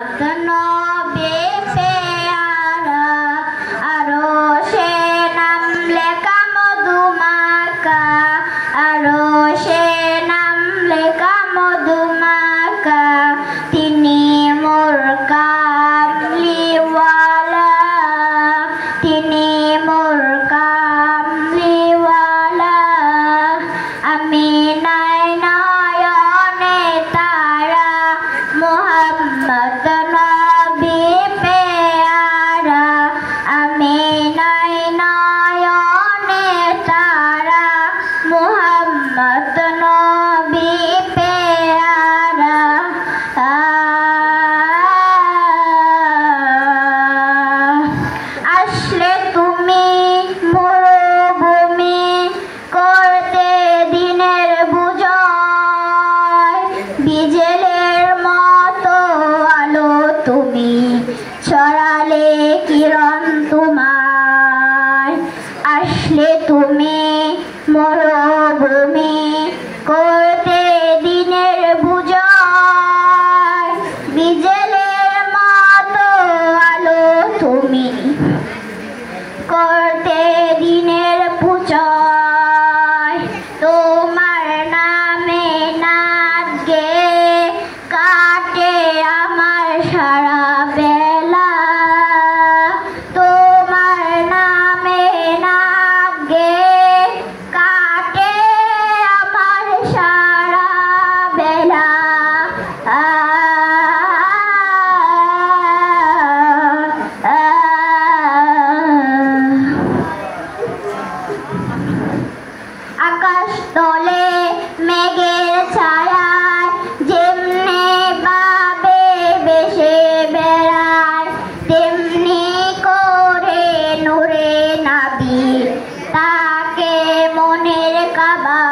নবে পেয়ারা আরশে নাম লেখা মধুমাখা, আরশে নাম লেখা মধুমাখা। তিনি মোর কামলিওয়ালা, তিনি মোর কামলিওয়ালা। আমি নাই নয়নে তারা মোহাম্মদ নবী পেয়ারা, আমি নাই নয়নে তারা মোহাম্মদ নবী পেয়ারা। আসলে তুমি মরুভূমি করতে দিনের বুঝায়, বিজেলের মতো আলো তুমি ছড়ালে কিরণ তোমার। আসলে তুমি মরুভূমি করতে দিনের বুঝায়, বিজেলের মতো আলো তুমি করতে দিনের পূজয়। তোমার নামে নাচ গে কাটে আমার সারা বেলা, তোমার নামে নাচ গে কাটে আমার সারা বেলা। আকাশ তলে মেঘের ছায়ায় যেমনি ভাবে বেশে বেড়ায়, তেমনি করে নূরে নাবি তাকে মনের কাবা